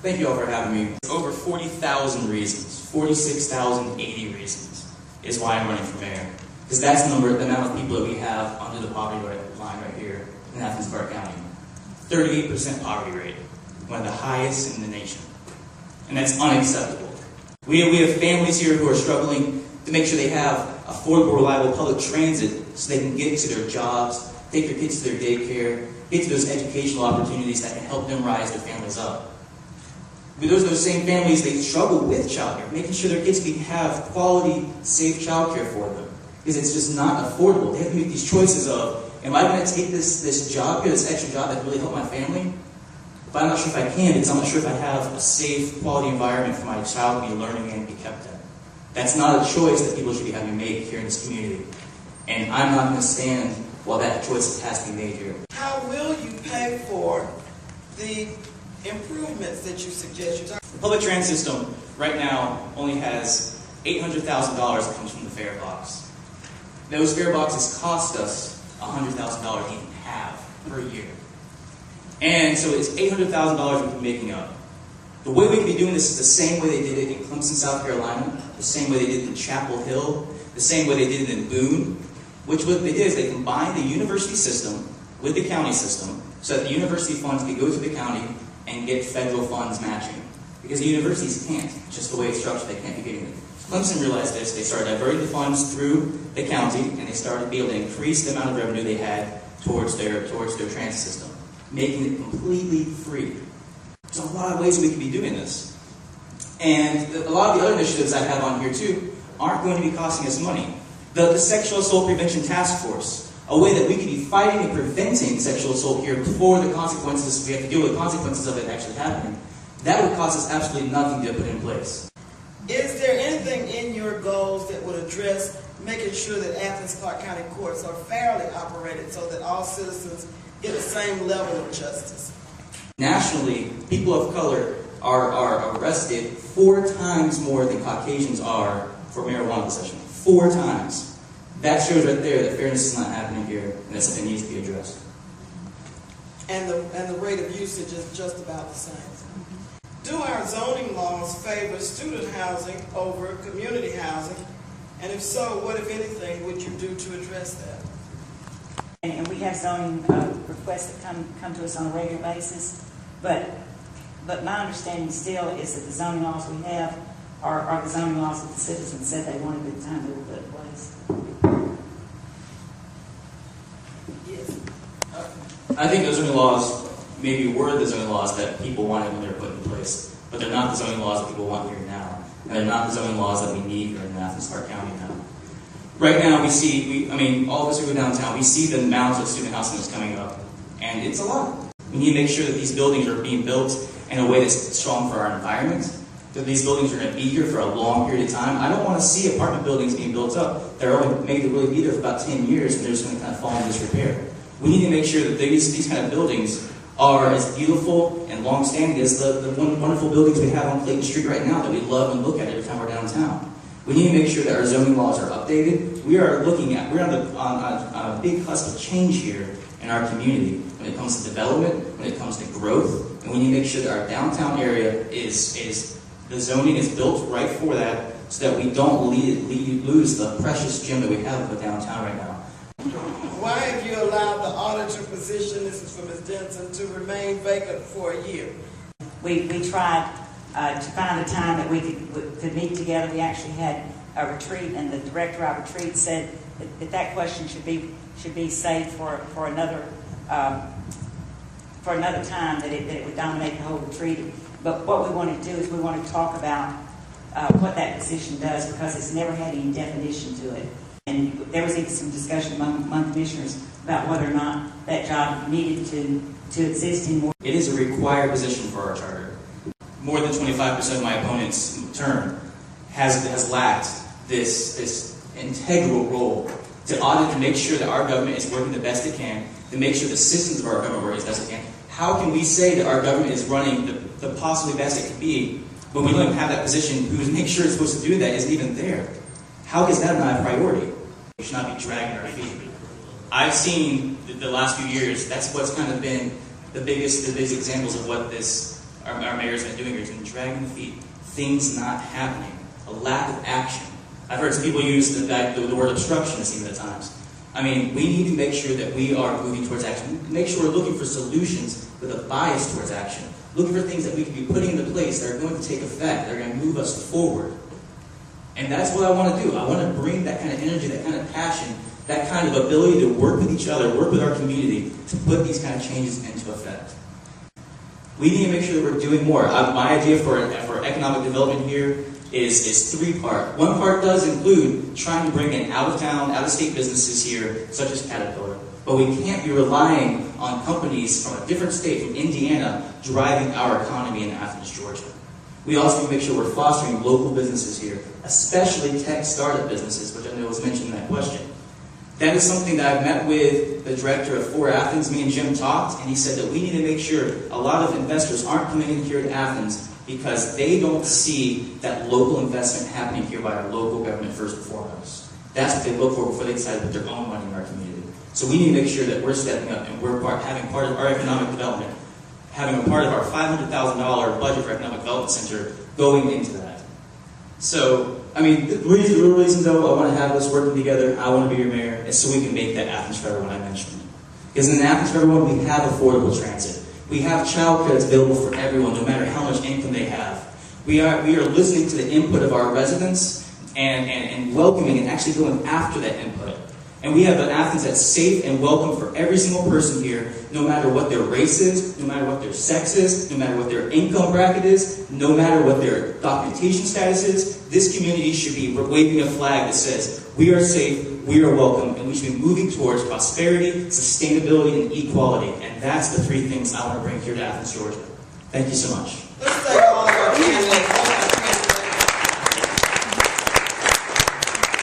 Thank you all for having me. Over 40,000 reasons, 46,080 reasons is why I'm running for mayor. Because that's the amount of people that we have under the poverty line right here in Athens-Clarke County. 38% poverty rate, one of the highest in the nation. And that's unacceptable. We have families here who are struggling to make sure they have affordable, reliable public transit so they can get to their jobs, take their kids to their daycare, get to those educational opportunities that can help them rise their families up. Those same families, they struggle with childcare, making sure their kids can have quality, safe childcare for them. Because it's just not affordable. They have to make these choices of, am I going to take this job here, this extra job that really help my family? But I'm not sure if I can, because I'm not sure if I have a safe, quality environment for my child to be learning and be kept in. That's not a choice that people should be having to make here in this community. And I'm not going to stand while that choice has to be made here. How will you pay for the improvements that you suggest? The public transit system right now only has $800,000 that comes from the fare box. Those fare boxes cost us $100,000 even half per year. And so it's $800,000 we've been making up. The way we could be doing this is the same way they did it in Clemson, South Carolina, the same way they did it in Chapel Hill, the same way they did it in Boone, which what they did is they combined the university system with the county system so that the university funds could go to the county and get federal funds matching. Because the universities can't, just the way it's structured, they can't be getting it. Clemson realized this, they started diverting the funds through the county, and they started to be able to increase the amount of revenue they had towards their transit system, making it completely free. There's a lot of ways we could be doing this. And a lot of the other initiatives I have on here too aren't going to be costing us money. The Sexual Assault Prevention Task Force, a way that we could be fighting and preventing sexual assault here before the consequences, we have to deal with the consequences of it actually happening, that would cost us absolutely nothing to put in place. Is there anything in your goals that would address making sure that Athens-Clarke County courts are fairly operated so that all citizens get the same level of justice? Nationally, people of color are arrested 4 times more than Caucasians are for marijuana possession. 4 times. That shows right there that fairness is not happening here, and that's something that needs to be addressed. And the rate of usage is just about the same. Do our zoning laws favor student housing over community housing? And if so, what, if anything, would you do to address that? And we have zoning requests that come to us on a regular basis, but my understanding still is that the zoning laws we have are the zoning laws that the citizens said they wanted at the time they were put in place. Yes. I think those zoning laws maybe were the zoning laws that people wanted when they were put in place, but they're not the zoning laws that people want here now, and they're not the zoning laws that we need here in Athens-Clarke County now. Right now, all of us who go downtown, we see the amount of student housing that's coming up, and it's a lot. We need to make sure that these buildings are being built in a way that's strong for our environment, that these buildings are going to be here for a long period of time. I don't want to see apartment buildings being built up that are only made to really be there for about 10 years and they're just going to kind of fall into disrepair. We need to make sure that these kind of buildings are as beautiful and long-standing as the wonderful buildings we have on Clayton Street right now that we love and look at every time we're downtown. We need to make sure that our zoning laws are updated. We're on a big cusp of change here in our community when it comes to development, when it comes to growth, and we need to make sure that our downtown area the zoning is built right for that so that we don't lose the precious gem that we have of a downtown right now. Why have you allowed the auditor position, this is for Ms. Denson, to remain vacant for a year? We tried to find a time that we could meet together. We actually had a retreat, and the director of our retreat said that question should be saved for another time, that it would dominate the whole retreat. But what we want to do is we want to talk about what that position does, because it's never had any definition to it. And there was even some discussion among commissioners about whether or not that job needed to exist anymore. It is a required position for our charter. More than 25% of my opponent's term has lacked this integral role to audit and make sure that our government is working the best it can, to make sure the systems of our government work as best it can. How can we say that our government is running the possibly best it can be when we don't even have that position who makes sure it's supposed to do that isn't even there? How is that not a priority? We should not be dragging our feet. I've seen the last few years, that's what's kind of been the biggest examples of what this our mayor's been doing here has been dragging the feet. Things not happening. A lack of action. I've heard some people use the word obstructionist even at times. I mean, we need to make sure that we are moving towards action. Make sure we're looking for solutions with a bias towards action. Looking for things that we can be putting into place that are going to take effect, that are going to move us forward. And that's what I want to do. I want to bring that kind of energy, that kind of passion, that kind of ability to work with each other, work with our community, to put these kind of changes into effect. We need to make sure that we're doing more. My idea for economic development here is three-part. One part does include trying to bring in out-of-town, out-of-state businesses here, such as Caterpillar. But we can't be relying on companies from a different state, from Indiana, driving our economy in Athens, Georgia. We also need to make sure we're fostering local businesses here, especially tech startup businesses, which I know was mentioned in that question. That is something that I've met with the director of For Athens. Me and Jim talked, and he said that we need to make sure a lot of investors aren't coming in here to Athens because they don't see that local investment happening here by our local government first and foremost. That's what they look for before they decide to put their own money in our community. So we need to make sure that we're stepping up and we're having part of our economic development, having a part of our $500,000 budget for economic development center going into that. So, I mean, the real reason, though, I want to have us working together, I want to be your mayor, is so we can make that Athens for everyone I mentioned. Because in Athens for everyone, we have affordable transit. We have childcare that's available for everyone, no matter how much income they have. We are listening to the input of our residents and welcoming and actually going after that input. And we have an Athens that's safe and welcome for every single person here, no matter what their race is, no matter what their sex is, no matter what their income bracket is, no matter what their documentation status is. This community should be waving a flag that says, we are safe, we are welcome, and we should be moving towards prosperity, sustainability, and equality. And that's the three things I want to bring here to Athens, Georgia. Thank you so much. Let's take